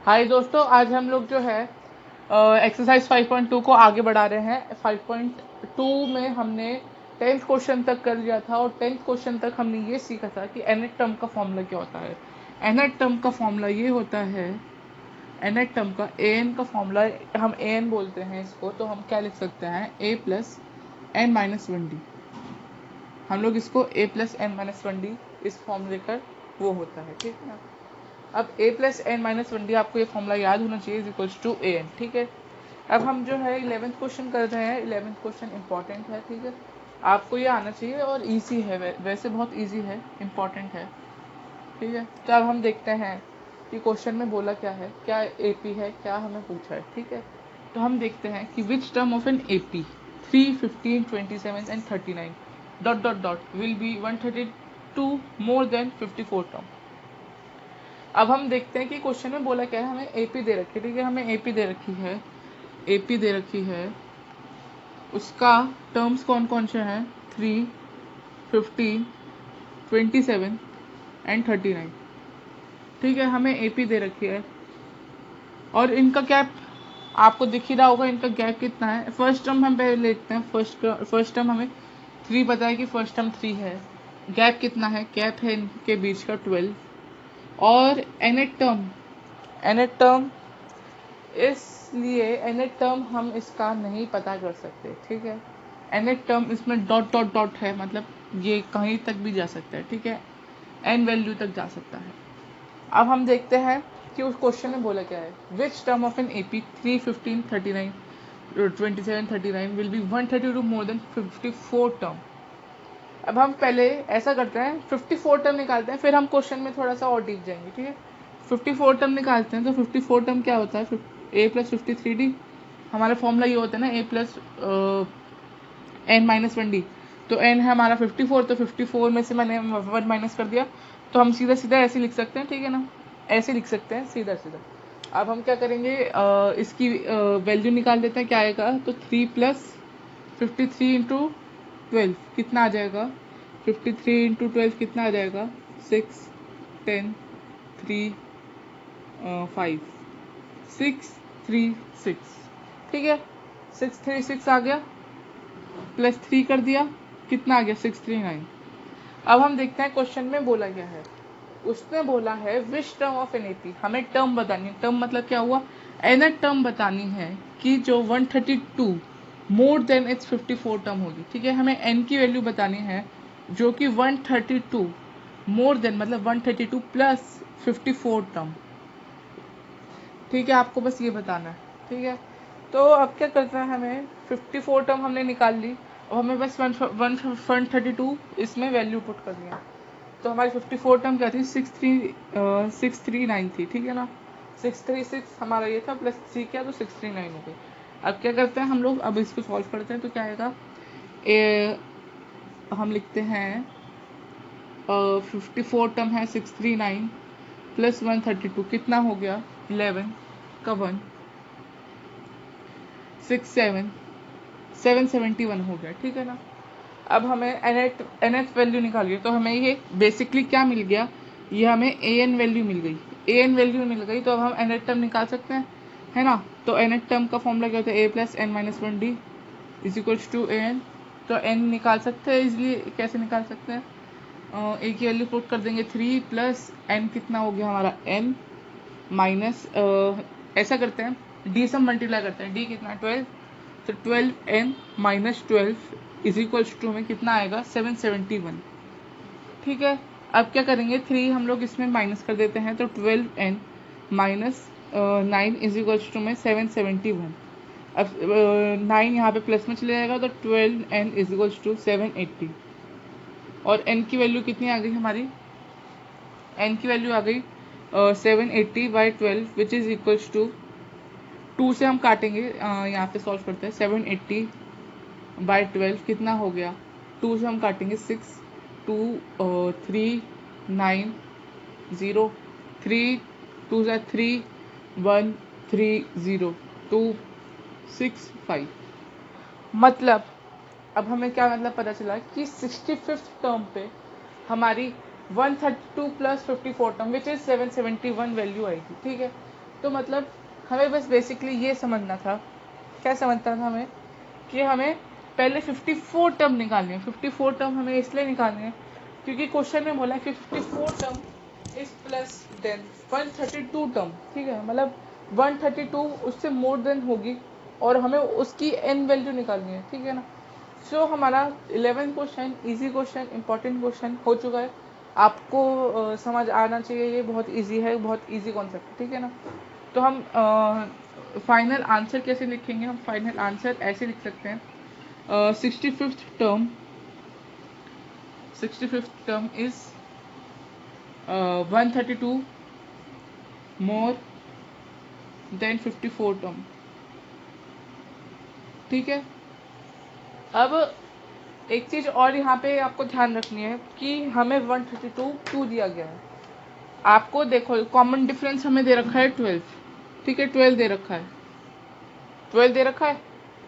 हाय दोस्तों, आज हम लोग जो है एक्सरसाइज 5.2 को आगे बढ़ा रहे हैं। 5.2 में हमने 10th क्वेश्चन तक कर लिया था और 10th क्वेश्चन तक हमने ये सीखा था कि nth टर्म का फॉर्मूला क्या होता है। nth टर्म का फॉर्मूला ये होता है, nth टर्म का an का फॉर्मूला हम an बोलते हैं इसको, तो हम क्या लिख सकते हैं a plus n minus one d. हम लोग इसको a plus n minus one d इस फॉर्मूले का वो होता है, ठीक है ना। अब a plus n minus one d आपको ये फॉर्मूला याद होना चाहिए, is equals to a n, ठीक है। अब हम जो है 11th क्वेश्चन कर रहे हैं। 11th क्वेश्चन इंपॉर्टेंट है, ठीक है, आपको ये आना चाहिए और इजी है, वैसे बहुत इजी है, इंपॉर्टेंट है, ठीक है। तो अब हम देखते हैं कि क्वेश्चन में बोला क्या है, क्या एपी है, क्या हमें पूछा है, ठीक है। तो हम देखते हैं कि which term of an AP 3, 15, 27 and 39 dot dot dot will be 132 more than 54 term. अब हम देखते हैं कि क्वेश्चन में बोला क्या है, हमें एपी दे रखी है, ठीक है, हमें एपी दे रखी है, एपी दे रखी है, उसका टर्म्स कौन कौन से हैं 3, 15, 27 एंड 39, ठीक है, हमें एपी दे रखी है और इनका गैप आपको दिख ही रहा होगा, इनका गैप कितना है। फर्स्ट टर्म हम पहले लेते हैं, फर्स्ट टर्म हमें 3 पता है कि फर्स्ट टर्म 3 है, गैप कितना है, गैप है इनके बीच का 12। और एनेट टर्म इसलिए एनेट टर्म हम इसका नहीं पता कर सकते, ठीक है। एनेट टर्म इसमें डॉट डॉट डॉट है, मतलब ये कहीं तक भी जा सकता है, ठीक है, एन वैल्यू तक जा सकता है। अब हम देखते हैं कि उस क्वेश्चन में बोला क्या है, which term of an AP 3, 15, 39, 27, 39 will be 132 more than 54 term. अब हम पहले ऐसा करते हैं, 54 टर्म निकालते हैं, फिर हम क्वेश्चन में थोड़ा सा और डीप जाएंगे, ठीक है। 54 टर्म निकालते हैं, तो 54 टर्म क्या होता है, ए प्लस 53 डी। हमारा फॉर्मूला ये होता है ना, a plus n minus one d. तो एन है हमारा 54, तो 54 में से मैंने 1 माइनस कर दिया, तो हम सीधा सीधा ऐसे लिख सकते हैं, ठीक है ना, ऐसे लिख सकते हैं सीधा सीधा। अब हम क्या करेंगे, इसकी वैल्यू निकाल देते हैं, क्या आएगा, तो 3 प्लस 53 इंटू 12 कितना आ जाएगा, 53 इंटू 12 कितना आ जाएगा, 6, 10, 3, 5, 6, 3, 6, ठीक है, 6, 3, 6 आ गया, प्लस 3 कर दिया, कितना आ गया, 6, 3, 9। अब हम देखते हैं क्वेश्चन में बोला क्या है। उसने बोला है which term of an AP, हमें टर्म बतानी है, टर्म मतलब क्या हुआ, एन टर्म बतानी है कि जो 132 मोर देन इट्स 54 टर्म होगी, ठीक है। हमें एन की वैल्यू बतानी है जो कि 132 मोर देन मतलब 132 प्लस 54 टर्म, ठीक है, आपको बस ये बताना है, ठीक है। तो अब क्या करना है, हमें 54 टर्म हमने निकाल ली, अब हमें बस 132 इसमें वैल्यू पुट करनी है। तो हमारी 54 टर्म क्या थी, 639 थी, ठीक है ना, 636 हमारा ये था, प्लस 3 किया तो 639 हो गई। अब क्या करते हैं हम लोग, अब इसको सॉल्व करते हैं, तो क्या आएगा, हम लिखते हैं 54 टर्म है 639 प्लस 132 कितना हो गया, 11 का 1, 6, 7, 771 हो गया, ठीक है ना। अब हमें एनएथ वैल्यू निकालिए, तो हमें ये बेसिकली क्या मिल गया, ये हमें ए एन वैल्यू मिल गई, ए एन वैल्यू मिल गई, तो अब हम एनएथ टर्म निकाल सकते हैं, है ना। तो एनएथ टर्म का फॉर्मूला क्या होता है, a plus n minus one d is equals to a n. तो एन निकाल सकते हैं इजली, कैसे निकाल सकते हैं, ए की वैल्यू पुट कर देंगे 3 प्लस एन कितना हो गया हमारा एन माइनस, ऐसा करते हैं डी से मल्टीप्लाई करते हैं, डी कितना 12, तो 12 n minus 12 is equals to में कितना आएगा 771, ठीक है। अब क्या करेंगे, 3 हम लोग इसमें माइनस कर देते हैं, तो 12 n minus 9 is equals to में 771। अब 9 यहाँ पे प्लस में चले जाएगा, तो 12 एन इज इक्वल्स टू 780। और एन की वैल्यू कितनी आ गई हमारी, एन की वैल्यू आ गई 780 by 12 which is equals to 2 से हम काटेंगे, यहाँ पे सॉल्व करते हैं, 780 बाई 12 कितना हो गया, 2 से हम काटेंगे 6, 2, 3, 9, 0, 3, 2 से 3, 1, 3, 0, 2, 6, 5। मतलब अब हमें क्या मतलब पता चला कि 65th टर्म पे हमारी 132 plus 54 term which is 771 value आएगी, ठीक है। तो मतलब हमें बस बेसिकली ये समझना था, क्या समझना था हमें, कि हमें पहले 54 टर्म निकालनी है। 54 टर्म हमें इसलिए निकालनी है क्योंकि क्वेश्चन में बोला है 54 term is plus then 132 term, ठीक है, मतलब 132 उससे मोर देन होगी और हमें उसकी एन वैल्यू निकालनी है, ठीक है ना। सो हमारा 11 question easy question important question हो चुका है। आपको समझ आना चाहिए, ये बहुत इजी है, बहुत इजी कॉन्सेप्ट है, ठीक है ना। तो हम फाइनल आंसर कैसे लिखेंगे, हम फाइनल आंसर ऐसे लिख सकते हैं, 65th term, 65th term is 132 more than 54 term, ठीक है। अब एक चीज और यहाँ पे आपको ध्यान रखनी है कि हमें 132 क्यों दिया गया है। आपको देखो कॉमन डिफरेंस हमें दे रखा है 12, ठीक है, 12 दे रखा है, 12 दे रखा है।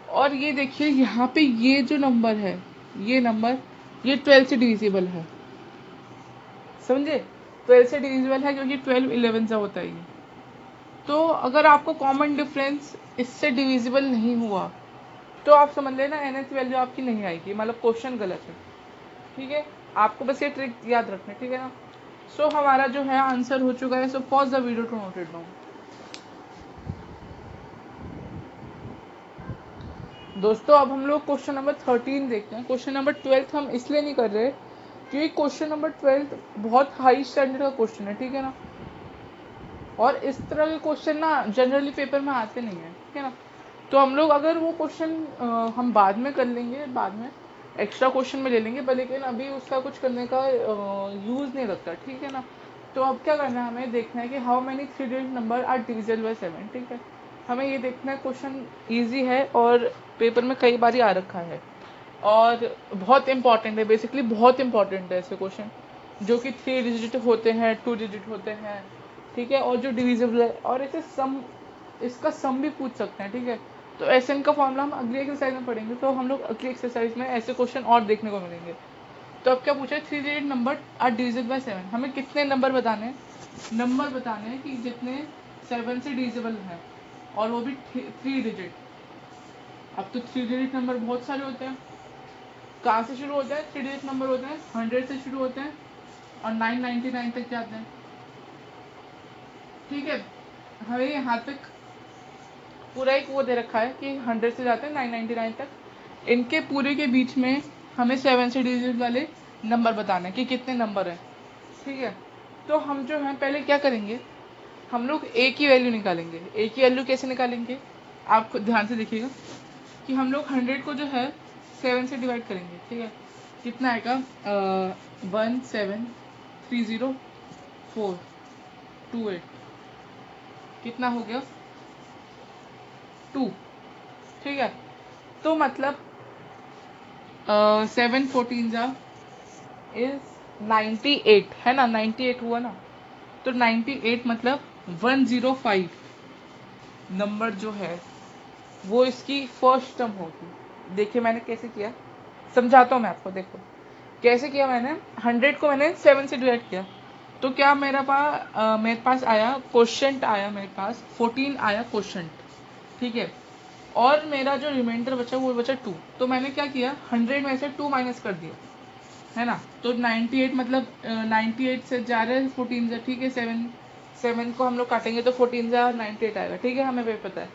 और ये देखिए यहाँ पे ये जो नंबर है, ये नंबर, ये 12 से डिविजिबल है, समझे, 12 से डिविजिबल है क्योंकि 12 11 से होता है ये। तो अगर आपको कॉमन डिफरेंस इससे डिविजिबल नहीं हुआ तो आप समझ लेना nth वैल्यू आपकी नहीं आएगी, मतलब क्वेश्चन गलत है, ठीक है। आपको बस ये ट्रिक याद रखना है, ठीक है ना। सो हमारा जो है आंसर हो चुका है। So pause the video to note it down. दोस्तों अब हम लोग क्वेश्चन नंबर 13 देखते हैं। क्वेश्चन नंबर 12 हम इसलिए नहीं कर रहे क्योंकि क्वेश्चन नंबर 12 बहुत हाई स्टैंडर्ड का क्वेश्चन है, ठीक है ना। और इस तरह के क्वेश्चन ना जनरली पेपर में आते नहीं है, ठीक है ना। तो हम लोग अगर वो क्वेश्चन हम बाद में कर लेंगे, बाद में एक्स्ट्रा क्वेश्चन में ले लेंगे, पर लेकिन अभी उसका कुछ करने का यूज़ नहीं लगता, ठीक है ना। तो अब क्या करना है, हमें देखना है कि how many 3 digit number are divisible by 7, ठीक है। हमें ये देखना है, क्वेश्चन ईजी है और पेपर में कई बार आ रखा है और बहुत इंपॉर्टेंट है, बेसिकली बहुत इंपॉर्टेंट है ऐसे क्वेश्चन जो कि 3 डिजिट होते हैं, 2 डिजिट होते हैं, ठीक है, और जो डिविजिबल है, और ऐसे सम, इसका सम भी पूछ सकते हैं, ठीक है। तो एसएन का फॉर्मूला हम अगली एक्सरसाइज में पढ़ेंगे, तो हम लोग अगली एक्सरसाइज में ऐसे क्वेश्चन और देखने को मिलेंगे। तो अब क्या पूछा है, 3 digit number are divisible by 7। हमें कितने नंबर बताने हैं, नंबर बताने हैं कि जितने 7 से डिविजिबल हैं, और वो भी 3 डिजिट। अब तो 3 डिजिट नंबर बहुत सारे होते हैं। कहाँ से शुरू होते हैं 3 डिजिट नंबर, होते हैं 100 से शुरू होते हैं और 999 तक जाते हैं, ठीक है। हमें यहाँ तक पूरा एक वो दे रखा है कि 100 से जाते हैं 999 तक। इनके पूरे के बीच में हमें 7 से डिजिट वाले नंबर बताना है कि कितने नंबर हैं, ठीक है। तो हम जो है पहले क्या करेंगे, हम लोग ए की वैल्यू निकालेंगे। ए की वैल्यू कैसे निकालेंगे, आप खुद ध्यान से देखिएगा कि हम लोग 100 को जो है 7 से डिवाइड करेंगे, ठीक है। कितना आएगा, 1730428, कितना हो गया 2, ठीक है। तो मतलब 7 14 जा इज 98, है ना, 98 हुआ ना। तो 98 मतलब 105 नंबर जो है वो इसकी फर्स्ट टर्म होगी। देखिए मैंने कैसे किया, समझाता हूँ मैं आपको। देखो कैसे किया मैंने, 100 को मैंने 7 से डिवाइड किया, तो क्या मेरे पास आया क्वोशंट, आया मेरे पास 14 आया क्वोशंट, ठीक है। और मेरा जो रिमाइंडर बचा वो बचा 2। तो मैंने क्या किया, 100 में से 2 माइनस कर दिया, है ना। तो 98 मतलब 98 से जा रहे हैं 14 से, ठीक है। 7 को हम लोग काटेंगे तो 14 से 98 आएगा, ठीक है, हमें भी पता है।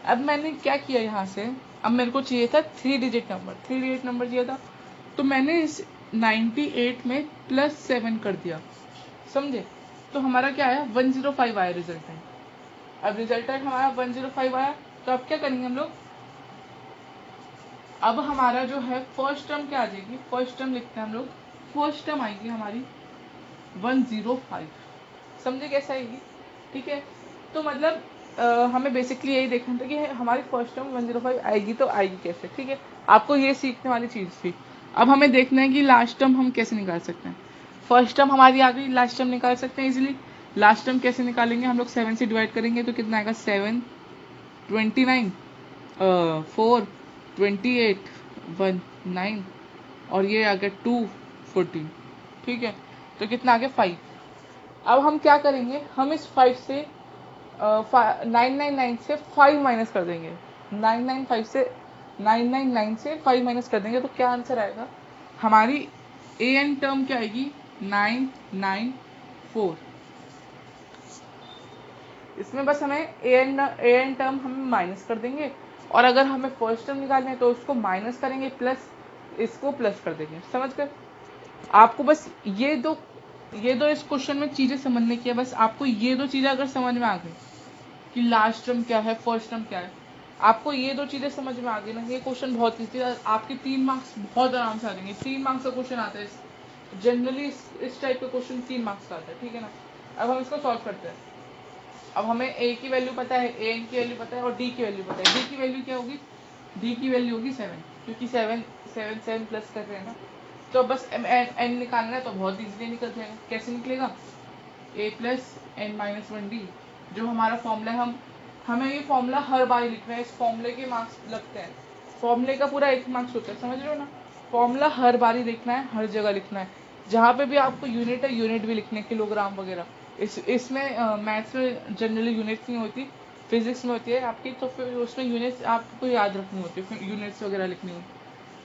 अब मैंने क्या किया यहाँ से, अब मेरे को चाहिए था 3 डिजिट नंबर, 3 डिजिट नंबर चाहिए था, तो मैंने इस 98 में +7 कर दिया, समझे। तो हमारा क्या आया, 105 आया रिजल्टेंट। अब रिजल्टेंट हमारा 105 आया, तो अब क्या करेंगे हम लोग, अब हमारा जो है फर्स्ट टर्म क्या आ जाएगी, फर्स्ट टर्म लिखते हैं हम लोग, फर्स्ट टर्म आएगी हमारी 105, समझे कैसे आएगी, ठीक है। तो मतलब हमें बेसिकली यही देखना था कि हमारी फर्स्ट टर्म 105 आएगी तो आएगी कैसे, ठीक है। आपको ये सीखने वाली चीज़ थी। अब हमें देखना है कि लास्ट टर्म हम कैसे निकाल सकते हैं। फर्स्ट टर्म हमारी आ गई, लास्ट टर्म निकाल सकते हैं इजीली। लास्ट टर्म कैसे निकालेंगे, हम लोग 7 से डिवाइड करेंगे तो कितना आएगा, 7 29 4 28 1 9 और ये आ गया 2 14, ठीक है। तो कितना आ गया 5। अब हम क्या करेंगे, हम इस 5 से 999 से 5 माइनस कर देंगे, 999 से 5 माइनस कर देंगे तो क्या आंसर आएगा हमारी ए एन टर्म क्या आएगी 994। इसमें बस हमें ए एन टर्म हम माइनस कर देंगे और अगर हमें फर्स्ट टर्म निकालना है तो उसको माइनस करेंगे प्लस इसको प्लस कर देंगे। समझ गए? आपको बस ये दो इस क्वेश्चन में चीजें समझने की है। बस आपको ये दो चीजें अगर समझ में आ गई कि लास्ट टर्म क्या है फर्स्ट टर्म क्या है, आपको ये दो चीजें समझ में आ गई ना, ये क्वेश्चन बहुत इजी है। आपके 3 मार्क्स बहुत आराम से आ जाएंगे। 3 मार्क्स का क्वेश्चन आता है जनरली, इस टाइप का क्वेश्चन 3 मार्क्स का आता है। ठीक है ना? अब हम इसको सॉल्व करते हैं। अब हमें ए की वैल्यू पता है, ए एन की वैल्यू पता है और डी की वैल्यू पता है। डी की वैल्यू क्या होगी? डी की वैल्यू होगी 7, क्योंकि 7 प्लस कर रहे हैं ना। तो बस एन निकालना है तो बहुत इजीली निकल जाएगा। कैसे निकलेगा? ए प्लस एन माइनस 1 डी, जो हमारा फॉर्मूला है। हमें ये फॉर्मूला हर बार लिखना है, इस फॉर्मूले के मार्क्स लगते हैं। फॉर्मूले का पूरा 1 मार्क्स होता है, समझ रहे हो ना? फॉर्मूला हर बार ही लिखना है, हर जगह लिखना है। जहाँ पे भी आपको यूनिट है, यूनिट भी लिखने, किलोग्राम वगैरह। इसमें मैथ्स में जनरली यूनिट्स नहीं होती, फिजिक्स में होती है आपकी, तो फिर उसमें यूनिट्स आपको याद रखनी होती है, फिर यूनिट्स वगैरह लिखनी होती है।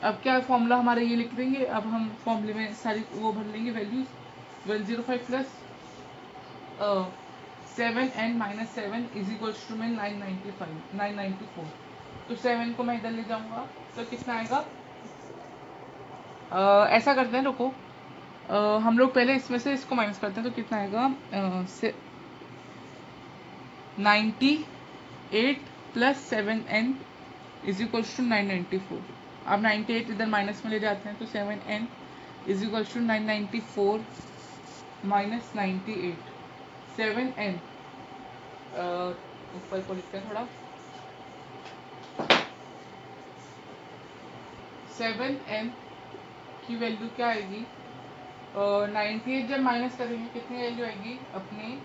अब क्या फॉर्मूला हमारे ये लिख देंगे। अब हम फॉर्मूले में सारी वो भर लेंगे values. 105 plus 7n minus 7 is equals to में 994। तो 7 को मैं इधर ले जाऊंगा तो कितना आएगा? ऐसा करते हैं, रुको। हम लोग पहले इसमें से इसको माइनस करते हैं तो कितना आएगा? 98 plus 7n is equals to 994। अब 98 इधर माइनस में ले जाते हैं तो 7n is equals to 994 minus 98। 7n ऊपर को लिखते हैं थोड़ा। 7n की वैल्यू क्या आएगी? 98 जब माइनस करेंगे कितनी वैल्यू आएगी अपनी?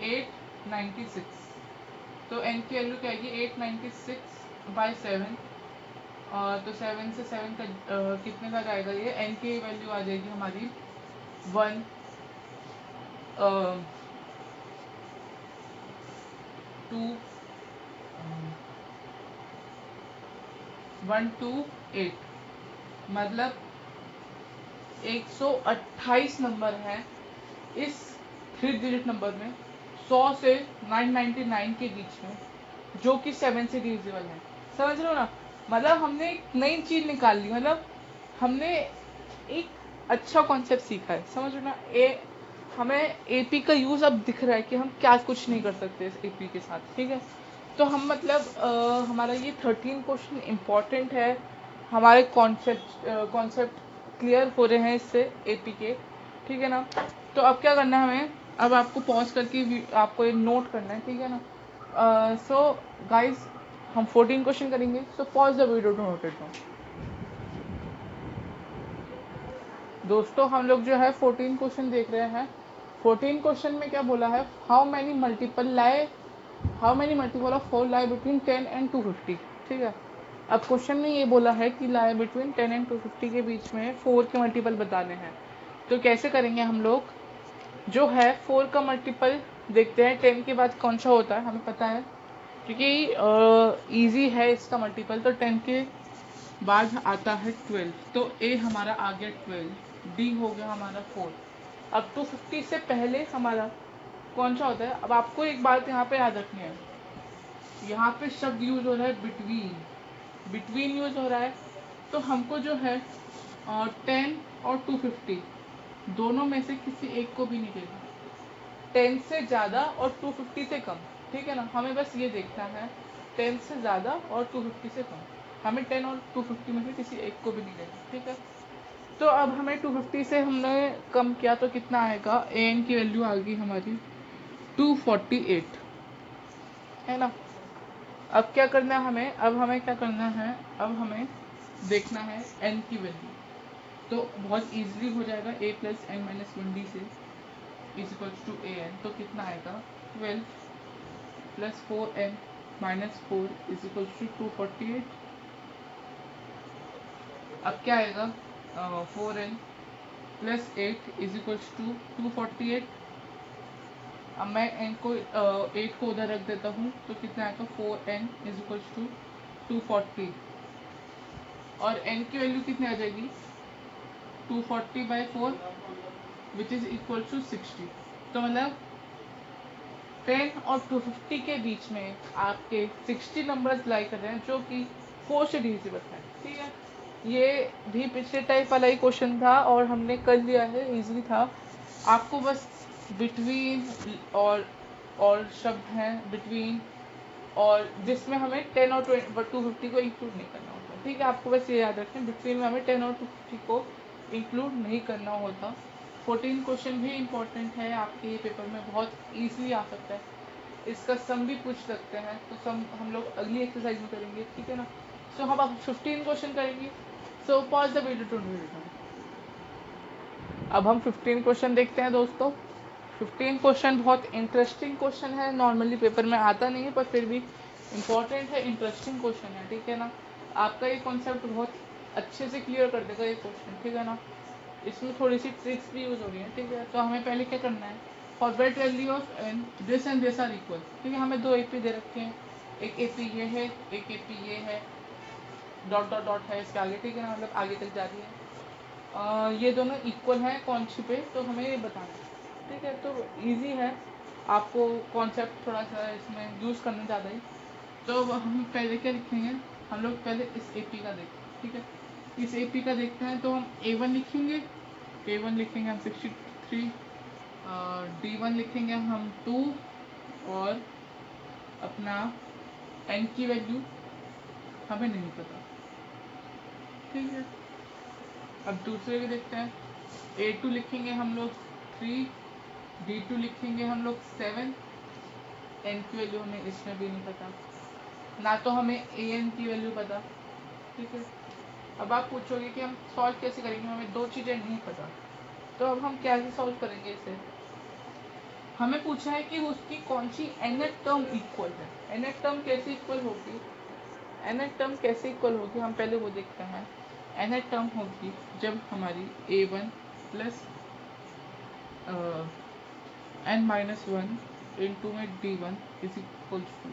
896। तो n की वैल्यू क्या आएगी? 896 बाई 7। तो 7 से 7 का कितने का जाएगा ये? n की वैल्यू आ जाएगी हमारी 1 2 128, मतलब 128 नंबर है इस 3 डिजिट नंबर में 100 से 999 के बीच में, जो कि 7 से डिविजिबल है। समझ रहे हो ना? मतलब हमने एक नई चीज निकाल ली, मतलब हमने एक अच्छा कॉन्सेप्ट सीखा है। समझ रहे हो ना? हमें एपी का यूज अब दिख रहा है कि हम क्या कुछ नहीं कर सकते इस एपी के साथ। ठीक है? तो हम मतलब हमारा ये 13 क्वेश्चन इम्पॉर्टेंट है। हमारे कॉन्सेप्ट क्लियर हो रहे हैं इससे एपी के। ठीक है ना? तो अब क्या करना है हमें? अब आपको पॉज करके आपको एक नोट करना है। ठीक है ना? सो गाइस, हम 14 क्वेश्चन करेंगे। So pause the video to note it down. दोस्तों, हम लोग जो है 14 क्वेश्चन देख रहे हैं। 14 क्वेश्चन में क्या बोला है? How many multiple of 4 lie between 10 and 250। ठीक है? अब क्वेश्चन में ये बोला है कि लाई बिटवीन 10 एंड 250 के बीच में 4 के मल्टीपल बताने हैं। तो कैसे करेंगे हम लोग? जो है 4 का मल्टीपल देखते हैं 10 के बाद कौन सा होता है, हमें पता है क्योंकि इजी है इसका मल्टीपल। तो 10 के बाद आता है 12, तो ए हमारा आ गया 12, डी हो गया हमारा 4। अब 250 से पहले हमारा कौन सा होता है? अब आपको एक बात यहाँ पे याद रखनी है, यहाँ पे शब्द यूज हो रहा है बिटवीन यूज हो रहा है। तो हमको जो है 10 और 250 दोनों में से किसी एक को भी नहीं देना, 10 से ज़्यादा और 250 से कम। ठीक है ना? हमें बस ये देखना है 10 से ज़्यादा और 250 से कम। हमें 10 और 250 में से किसी एक को भी नहीं देना। ठीक है? तो अब हमें 250 से हमने कम किया तो कितना आएगा? ए एन की वैल्यू आ गई हमारी 248, है ना? अब क्या करना है हमें? अब हमें क्या करना है? अब हमें देखना है एन की वैल्यू। तो बहुत इजीली हो जाएगा, a plus n minus 1 d से is equals to a n. तो कितना आएगा? 12 plus 4n minus 4 is equals to 248। अब क्या आएगा? 4n plus 8 is equals to 248। अब मैं n को 8 को उधर रख देता हूँ तो कितना आएगा 4n इज इक्वल्स टू 240 और n की वैल्यू कितनी आ जाएगी 240/4 विच इज इक्वल टू 60। तो मतलब 10 और 250 के बीच में आपके 60 नंबर्स लाई कर रहे हैं जो कि 4 से डिविजिबल है। ठीक है, ये भी पिछले टाइप वाला ही क्वेश्चन था और हमने कर लिया है, इजी था। आपको बस बिटवीन और शब्द हैं बिटवीन और जिसमें हमें 10 और 250 को इंक्लूड नहीं करना होता। ठीक है, आपको बस ये याद रखें बिटवीन में हमें 10 और 250 को इंक्लूड नहीं करना होता। 14 क्वेश्चन भी इम्पोर्टेंट है, आपके पेपर में बहुत ईजिली आ सकता है, इसका सम भी पूछ सकते हैं। तो सम हम लोग अगली एक्सरसाइज में करेंगे, ठीक है ना। सो हम अब 15 क्वेश्चन करेंगे। So pause the video to return. अब हम 15 क्वेश्चन देखते हैं दोस्तों। 15 क्वेश्चन बहुत इंटरेस्टिंग क्वेश्चन है, नॉर्मली पेपर में आता नहीं है पर फिर भी इम्पोर्टेंट है, इंटरेस्टिंग क्वेश्चन है। ठीक है ना, आपका ये कॉन्सेप्ट बहुत अच्छे से क्लियर कर देगा ये क्वेश्चन। ठीक है ना, इसमें थोड़ी सी ट्रिक्स भी यूज हो रही है। ठीक है, तो हमें पहले क्या करना है, for what value of n this and this are equal. ठीक है, हमें दो एपी दे रखे हैं, एक एपी ये है, एक एपी ये है, डॉट डॉट डॉट है इसके आगे। ठीक है ना, मतलब आगे तक जा रही है। ये दोनों इक्वल हैं कौन सी पे, तो हमें ये बताना है। ठीक है, तो इजी है, आपको कॉन्सेप्ट थोड़ा सा इसमें यूज़ करना ज़्यादा ही। तो हम पहले क्या लिखेंगे, हम लोग पहले इस एपी का देखते हैं। ठीक है, इस एपी का देखते हैं तो हम A1 लिखेंगे, A1 लिखेंगे हम 63, D1 लिखेंगे हम 2 और अपना n की वैल्यू हमें नहीं पता। ठीक है, अब दूसरे भी देखते हैं, A2 लिखेंगे हम लोग 3, D2 लिखेंगे हम लोग 7, n की वैल्यू हमें इसमें भी नहीं पता, ना तो हमें an की वैल्यू पता। ठीक है, अब आप पूछोगे कि हम सॉल्व कैसे करेंगे, हमें दो चीज़ें नहीं पता, तो अब हम कैसे सॉल्व करेंगे इसे। हमें पूछा है कि उसकी कौन सी nth टर्म इक्वल है। nth टर्म कैसे इक्वल होगी, nth टर्म कैसे इक्वल होगी, हम पहले वो देखते हैं। nth टर्म होगी जब हमारी A1 प्लस n-1 इंटू में D1 इज इक्वल टू,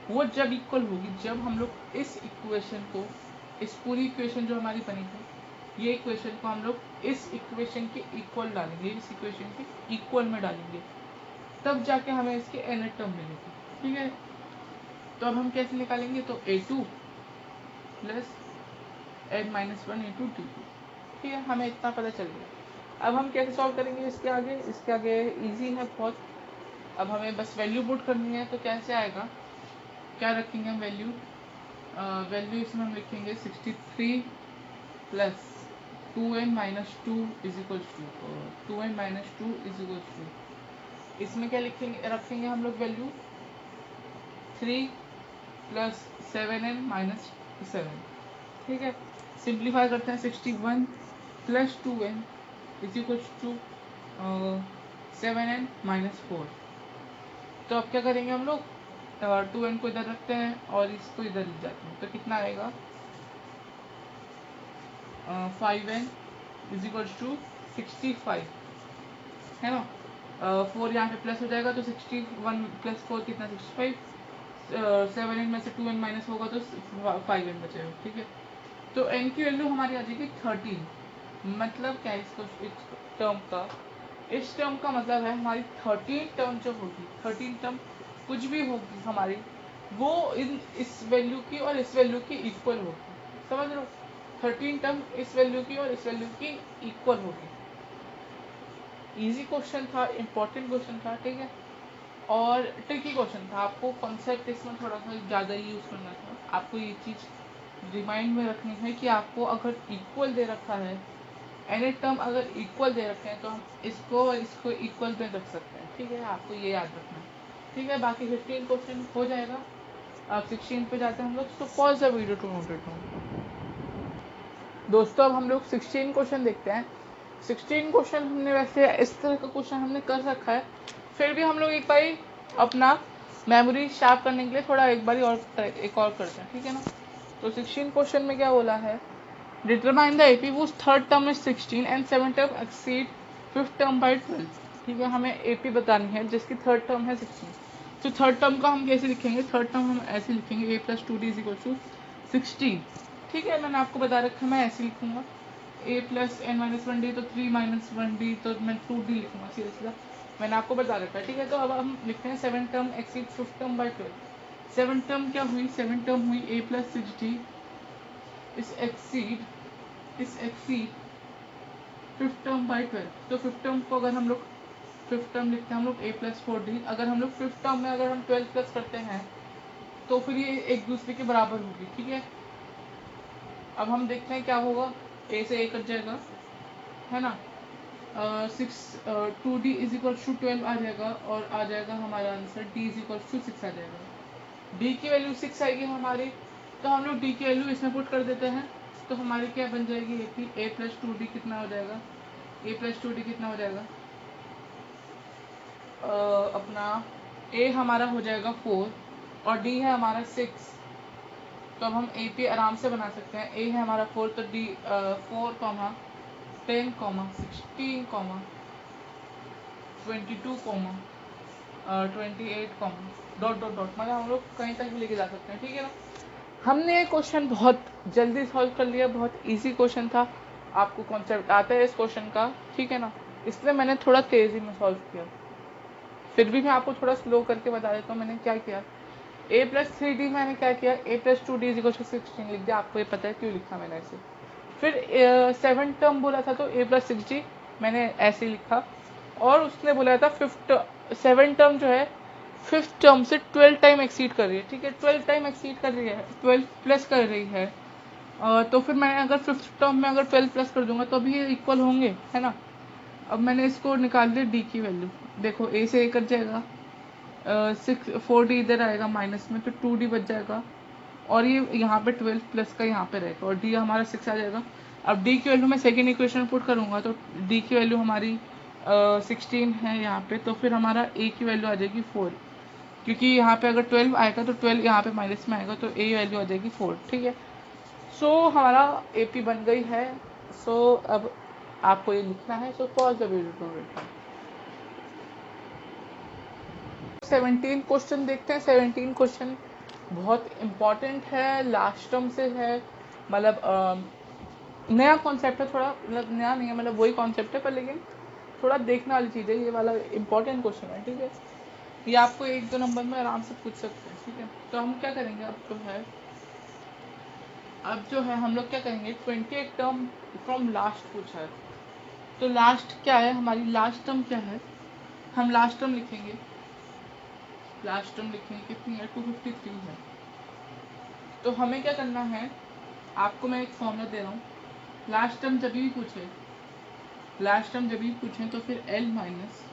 वो जब इक्वल होगी जब हम लोग इस इक्वेशन को, इस पूरी इक्वेशन जो हमारी बनी है, ये इक्वेशन को हम लोग इस इक्वेशन के इक्वल डालेंगे, इस इक्वेशन के इक्वल में डालेंगे, तब जाके हमें इसके nth टर्म मिलेगी। ठीक है, तो अब हम कैसे निकालेंगे, तो A2 plus n-1 into D2। ठीक है, हमें इतना पता चल गया। अब हम कैसे सॉल्व करेंगे इसके आगे, इसके आगे इजी है बहुत। अब हमें बस वैल्यू पुट करनी है, तो कैसे आएगा, क्या रखेंगे हम वैल्यू, वैल्यू इसमें हम लिखेंगे 63 plus 2n-2 is equal to 2n-2 is equal to, इसमें क्या लिखेंगे, रखेंगे हम लोग वैल्यू 3 प्लस 7n-7। ठीक है, सिंप्लीफाई करते हैं, 61 plus 2n is equal to 7n-4। तो अब क्या करेंगे हम लोग, 2n को इधर रखते हैं और इसको इधर लिख जाते हैं, तो कितना आएगा 5n इज इक्वल टू 65 है ना। 4 यहाँ पे प्लस हो जाएगा तो 61 प्लस 4 कितना 65, 7n में से 2n माइनस होगा तो 5n बचेगा। ठीक है, तो n की वैल्यू हमारी आ जाएगी 13। मतलब क्या है इस टर्म का, इस टर्म का मतलब है हमारी 13 टर्म जो होगी, 13 टर्म कुछ भी होगी हमारी, वो इस वैल्यू की और इस वैल्यू की इक्वल होगी। समझ लो, 13 टर्म इस वैल्यू की और इस वैल्यू की इक्वल होगी। इजी क्वेश्चन था, इम्पोर्टेंट क्वेश्चन था। ठीक है, और ट्रिकी क्वेश्चन था, आपको कॉन्सेप्ट इसमें थोड़ा सा ज़्यादा ही यूज़ करना था। आपको ये चीज़ रिमाइंड में रखनी है कि आपको अगर इक्वल दे रखा है, एनी टर्म अगर इक्वल दे रखे हैं तो हम इसको इक्वल में रख सकते हैं। ठीक है, आपको ये याद रखना है। ठीक है, बाकी 15 क्वेश्चन हो जाएगा। अब 16 पे जाते हैं हम लोग, तो pause the video to note it down. दोस्तों अब हम लोग 16 क्वेश्चन देखते हैं। 16 क्वेश्चन हमने वैसे इस तरह का क्वेश्चन हमने कर रखा है, फिर भी हम लोग एक बार अपना मेमोरी शार्प करने के लिए थोड़ा एक और करते हैं। ठीक है ना, तो 16 क्वेश्चन में क्या बोला है, determine the AP whose third term is 16 and seven term exceed fifth term by 12। ठीक है, हमें एपी बतानी है जिसकी थर्ड टर्म है 16। तो थर्ड टर्म का हम कैसे लिखेंगे, थर्ड टर्म हम ऐसे लिखेंगे a plus 2d is equal to 16। ठीक है, मैंने आपको बता रखा है मैं ऐसे लिखूंगा a plus n minus 1d, तो 3 माइनस 1d, तो मैं 2d लिखूंगा सीधा सीधा, मैंने आपको बता रखा है। ठीक है, तो अब हम लिखते हैं 7 term exceed 5th term by 12। 7 term क्या हुई, 7 टर्म हुई a प्लस 6d इस एक्सीड 5th टर्म बाय 12। तो 5th टर्म को अगर हम लोग 5th टर्म लिखते हैं हम लोग a प्लस 4d, अगर हम लोग 5th टर्म में अगर हम 12 प्लस करते हैं तो फिर ये एक दूसरे के बराबर होगी। ठीक है, अब हम देखते हैं क्या होगा, a से a कट जाएगा, है ना, 2d इज इक्वल टू 12 आ जाएगा, और आ जाएगा हमारा answer d is equal to 6 आ जाएगा। d की वैल्यू 6 आएगी हमारी, तो हम लोग d की वैल्यू इसमें पुट कर देते हैं, तो हमारी क्या बन जाएगी a प्लस 2d कितना हो जाएगा, a प्लस 2d कितना हो जाएगा, अपना a हमारा हो जाएगा 4 और d है हमारा 6। तो अब हम ए पी आराम से बना सकते हैं, a है हमारा 4, तो d 4, 10, 16, 22, 28, डॉट डॉट डॉट, मतलब हम लोग कहीं तक भी लेके जा सकते हैं। ठीक है ना, हमने ये क्वेश्चन बहुत जल्दी सॉल्व कर लिया, बहुत इजी क्वेश्चन था, आपको कॉन्सेप्ट आता है इस क्वेश्चन का। ठीक है ना, इसलिए मैंने थोड़ा तेज़ी में सॉल्व किया, फिर भी मैं आपको थोड़ा स्लो करके बता देता हूँ मैंने क्या किया। a प्लस 3d मैंने क्या किया, a plus 2d is equal to 16 लिख दिया, आपको ये पता है क्यों लिखा मैंने ऐसे। फिर 7 टर्म बोला था तो a प्लस 6d मैंने ऐसे लिखा, और उसने बोला था 7 टर्म जो है 5th टर्म से 12 टाइम एक्सीड कर रही है। ठीक है, 12 टाइम एक्सीड कर रही है, 12 प्लस कर रही है, तो फिर मैं अगर 5th टर्म में अगर 12 प्लस कर दूंगा तो अभी ये इक्वल होंगे, है ना। अब मैंने इसको निकाल दिया d की वैल्यू, देखो a से a कट जाएगा, 4d इधर आएगा माइनस में, तो 2d बच जाएगा, और ये यहाँ पे 12 प्लस का यहाँ पे रहेगा, और d हमारा 6 आ जाएगा। अब d की वैल्यू मैं सेकेंड इक्वेशन पुट करूँगा, तो d की वैल्यू हमारी 16 है यहाँ पे, तो फिर हमारा a की वैल्यू आ जाएगी 4, क्योंकि यहाँ पे अगर 12 आएगा तो 12 यहाँ पे माइनस में आएगा, तो a वैल्यू आ जाएगी 4। ठीक है, सो हमारा AP बन गई है। सो अब आपको ये लिखना है, so pause the video to return. 17 question देखते हैं। 17 क्वेश्चन बहुत इम्पॉर्टेंट है, लास्ट टर्म से है, मतलब नया कॉन्सेप्ट है थोड़ा, मतलब नया नहीं है, मतलब वही कॉन्सेप्ट है, पर लेकिन थोड़ा देखने वाली चीज़ है, ये वाला इम्पॉर्टेंट क्वेश्चन है। ठीक है, ये आपको 1-2 नंबर में आराम से पूछ सकते हैं। ठीक है, तो हम क्या करेंगे, अब जो है हम लोग क्या करेंगे, 28 टर्म फ्रॉम लास्ट पूछा है, तो लास्ट क्या है, हमारी लास्ट टर्म क्या है, हम लास्ट टर्म लिखेंगे, लास्ट टर्म लिखेंगे कितनी है, 253 है। तो हमें क्या करना है, आपको मैं एक फॉर्मूला दे रहा हूँ, लास्ट टर्म जब भी पूछे, लास्ट टर्म जब भी पूछें तो फिर L minus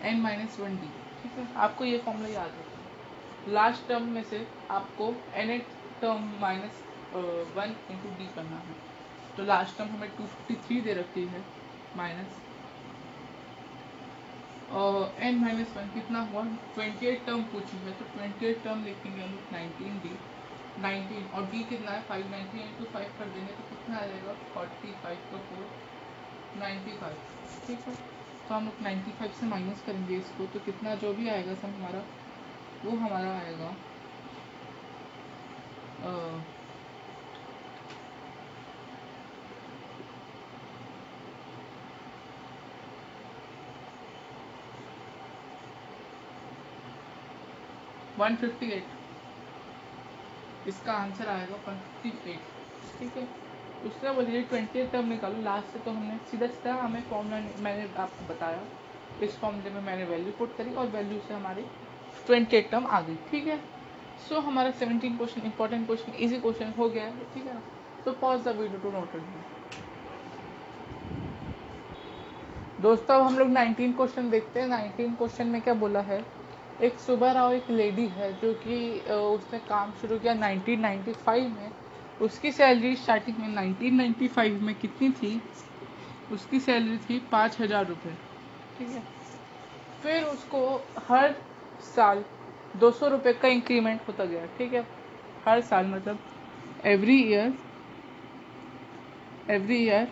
n minus 1d। ठीक है, आपको ये फॉर्मूला याद रखना, लास्ट टर्म में से आपको n term minus 1 into D करना है। तो लास्ट टर्म हमें 253 दे रखी है, माइनस और n माइनस 1 कितना हुआ, 28 टर्म पूछी है, तो 28 टर्म लिखेंगे हम लोग 19d, 19 और d कितना है 590 इंटू 5 कर देंगे तो कितना आ जाएगा 45 का 4 95। ठीक है, तो हम लोग 95 से माइनस करेंगे इसको, तो कितना जो भी आएगा सब हमारा, वो हमारा आएगा 158, इसका आंसर आएगा 158। ठीक है, उसने बोलिए 28 टर्म निकालो लास्ट से, तो हमने सीधा सीधा हमें फॉर्मूला मैंने आपको बताया, इस फॉर्मूले में मैंने वैल्यू पुट करी और वैल्यू से हमारी 28 टर्म आ गई। ठीक है, सो हमारा 17 question important question easy question हो गया है। ठीक है ना, तो pause the video to note it. दोस्तों अब हम लोग 19 क्वेश्चन देखते हैं। 19 क्वेश्चन में क्या बोला है, एक सुबह राव एक लेडी है जो कि उसने काम शुरू किया 1995 में, उसकी सैलरी स्टार्टिंग में 1995 में कितनी थी, उसकी सैलरी थी 5,000 रुपये। ठीक है, फिर उसको हर साल 200 रुपये का इंक्रीमेंट होता गया। ठीक है, हर साल मतलब एवरी ईयर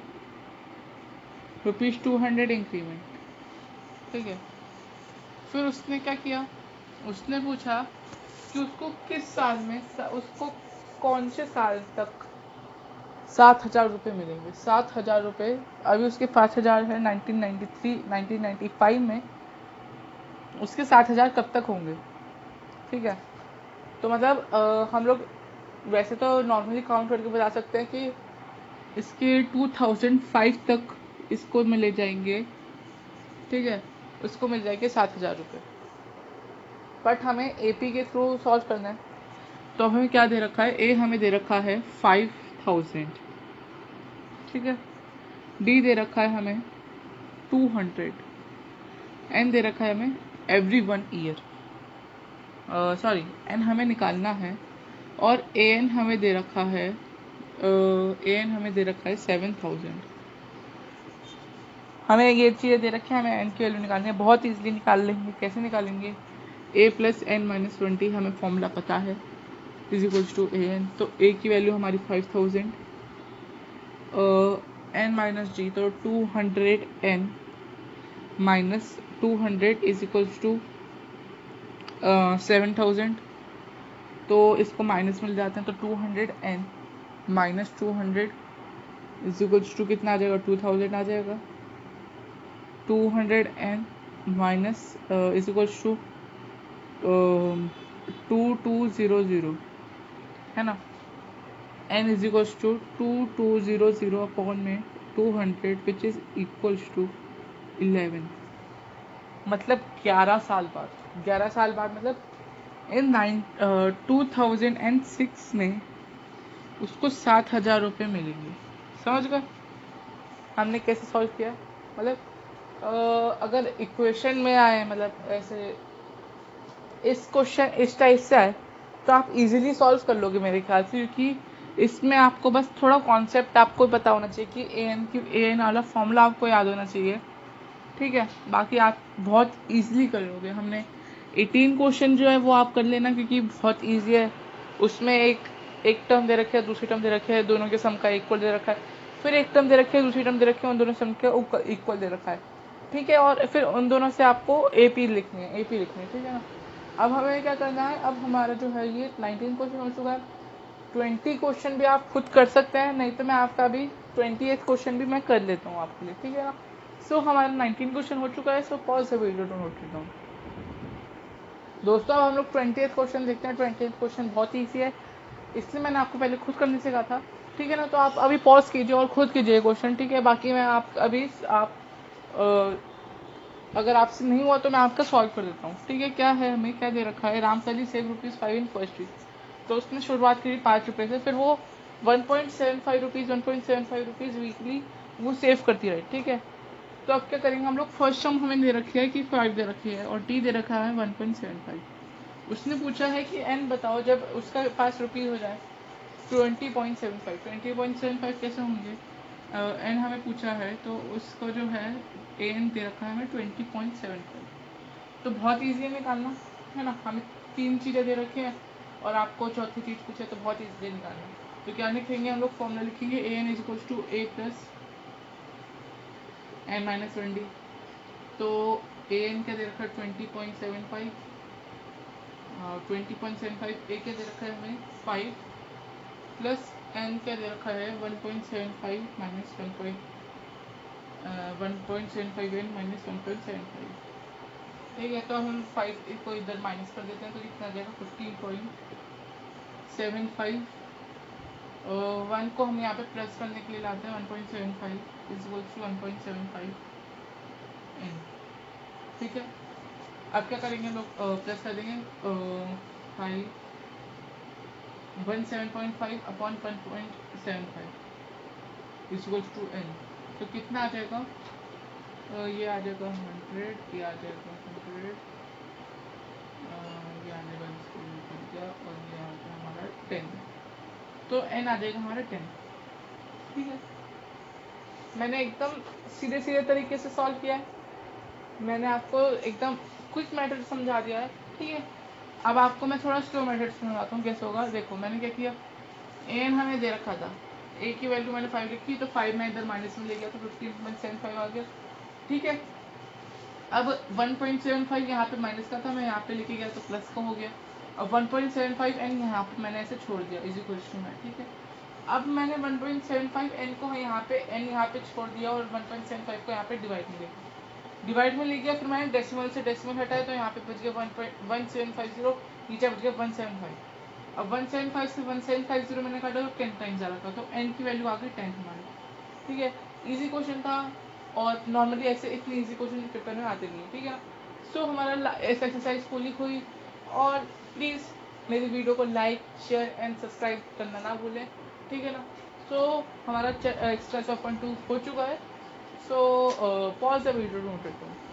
रुपीज़ 200 इंक्रीमेंट। ठीक है। फिर उसने क्या किया, उसने पूछा कि उसको किस साल में उसको कौन से साल तक 7,000 रुपये मिलेंगे। 7,000 रुपये, अभी उसके 5,000 है 1993 1995 में, उसके 7,000 कब तक होंगे। ठीक है, तो मतलब हम लोग वैसे तो नॉर्मली काउंट करके बता सकते हैं कि इसके 2005 तक इसको मिले जाएंगे। ठीक है, उसको मिल जाएंगे 7,000 रुपये, बट हमें एपी के थ्रू सॉल्व करना है। तो हमें क्या दे रखा है, ए हमें दे रखा है 5,000। ठीक है, डी दे रखा है हमें 200, एन दे रखा है हमें एवरी 1 ईयर, सॉरी एन हमें निकालना है, और ए एन हमें दे रखा है, ए एन हमें दे रखा है 7,000। हमें ये चीज़ें दे रखी है, हमें एन की वैल्यू निकालनी है। बहुत ईजिली निकाल लेंगे। कैसे निकालेंगे, ए प्लस एन माइनस 20 हमें फॉर्मूला पता है, is equals to a n. तो ए की वैल्यू हमारी 5,000, एन माइनस जी, तो 200 n minus 200 is equals to 7,000। तो इसको माइनस मिल जाते हैं, तो 200 n minus 200 is equals to कितना आ जाएगा, 2,000 आ जाएगा। 200 n minus is equals to 2200, है ना। n is equals to 2200 upon में 200 विच इज इक्वल्स टू 11, मतलब 11 साल बाद। 11 साल बाद मतलब इन 2006 में उसको 7,000 रुपये मिलेंगे। समझ गए हमने कैसे सॉल्व किया। मतलब अगर इक्वेशन में आए, मतलब ऐसे इस क्वेश्चन इस टाइप से आए, तो आप इजीली सॉल्व कर लोगे मेरे ख्याल से, क्योंकि इसमें आपको बस थोड़ा कॉन्सेप्ट आपको पता होना चाहिए कि ए एन वाला फॉर्मूला आपको याद होना चाहिए। ठीक है, बाकी आप बहुत इजीली कर लोगे। हमने 18 क्वेश्चन जो है वो आप कर लेना, क्योंकि बहुत ईजी है। उसमें एक टर्म दे रखे है, दूसरी टर्म दे रखे है, दोनों के सम का इक्वल दे रखा है। फिर एक टर्म दे रखे है, दूसरी टर्म दे रखे है, उन दोनों सम का इक्वल दे रखा है। ठीक है, और फिर उन दोनों से आपको एपी लिखनी है, ठीक है ना। अब हमें क्या करना है, अब हमारा जो है ये 19 क्वेश्चन हो चुका है। 20 क्वेश्चन भी आप खुद कर सकते हैं, नहीं तो मैं आपका भी 28 क्वेश्चन भी मैं कर लेता हूँ आपके लिए। ठीक है ना। सो हमारा 19 क्वेश्चन हो चुका है। So pause the video to note it down. दोस्तों अब हम लोग 28 क्वेश्चन देखते हैं। 28 क्वेश्चन बहुत ईजी है, इसलिए मैंने आपको पहले खुद करने से कहा था। ठीक है ना, तो आप अभी पॉज कीजिए और खुद कीजिए क्वेश्चन। ठीक है, बाकी मैं आप अभी आप अगर आपसे नहीं हुआ तो मैं आपका सॉल्व कर देता हूँ। ठीक है, क्या है, हमें क्या दे रखा है, Ramkali save ₹5 in first week. तो उसने शुरुआत करी 5 रुपये से, फिर वो 1.75 रुपीज़ 1.75 रुपीज़ वीकली वो सेव करती रही। ठीक है, तो अब क्या करेंगे हम लोग, फर्स्ट टर्म हमें दे रखी है कि 5 दे रखी है, और टी दे रखा है 1.75। उसने पूछा है कि एन बताओ जब उसका 5 रुपीज़ हो जाए 20.75 कैसे होंगे। एन हमें पूछा है, तो उसको जो है ए एन दे रखा है हमें 20.75। तो बहुत ईजी है निकालना, है ना। हमें 3 चीज़ें दे रखी हैं और आपको चौथी चीज़ पूछे, तो बहुत ईजी है निकालना। तो क्या लिखेंगे हम लोग, फॉर्मूला लिखेंगे a n is equals to a plus n minus 20। तो ए एन क्या दे रखा है 20.75, 20.75 ए क्या दे रखा है हमें 5, प्लस एन क्या दे रखा है 1.75 माइनस 1.75 एन माइनस 1.75। ठीक है, तो हम 5 को इधर माइनस कर देते हैं, तो कितना आ जाएगा 15.75। 1 को हम यहाँ पे प्लस करने के लिए लाते हैं 1.75 इज इक्वल्स टू 1.75 एन। ठीक है, अब क्या करेंगे लोग, प्लस कर देंगे 17.5 upon 1.75 is equals to n. तो कितना आ जाएगा, ये आ जाएगा 100, ये आ जाएगा 100, ये आ जाएगा इसको कर दिया, और ये आ जाएगा हमारा 10। तो एन आ जाएगा हमारा 10। ठीक है, मैंने एकदम सीधे सीधे तरीके से सॉल्व किया है। मैंने आपको एकदम क्विक मेथड समझा दिया है। ठीक है, अब आपको मैं थोड़ा स्लो मेथड समझाता हूँ कैसे होगा। देखो मैंने क्या किया, एन हमें दे रखा था, ए की वैल्यू मैंने 5 लिखी, तो 5 मैं इधर माइनस में ले गया, तो 15.75 आ गया। ठीक है, अब 1.75 यहाँ पे माइनस का था, मैं यहाँ पे लेके गया तो प्लस का हो गया। अब 1.75 n यहाँ पे मैंने ऐसे छोड़ दिया इज इक्वल टू में, ठीक है। अब मैंने 1.75 n को यहाँ पे n यहाँ पे छोड़ दिया और 1.75 को यहाँ पे डिवाइड में ले गया, डिवाइड में ले गया। फिर मैंने डेसिमल से डेसिमल हटाया तो यहाँ पे बच गया 1.1750, नीचे बच गया 175। अब 175 से 1750 मैंने काटा तो 10 टाइम्स ज़्यादा था, तो n की वैल्यू आ गई 10 हमारी, ठीक है। इजी क्वेश्चन था, और नॉर्मली ऐसे इतनी इजी क्वेश्चन पेपर में आते नहीं है, ठीक है। सो हमारा एक्सरसाइज फुली हुई, और प्लीज़ मेरी वीडियो को लाइक शेयर एंड सब्सक्राइब करना ना भूलें, ठीक है ना। सो हमारा एक्सरसाइज 5.2 हो चुका है। So pause the video, don't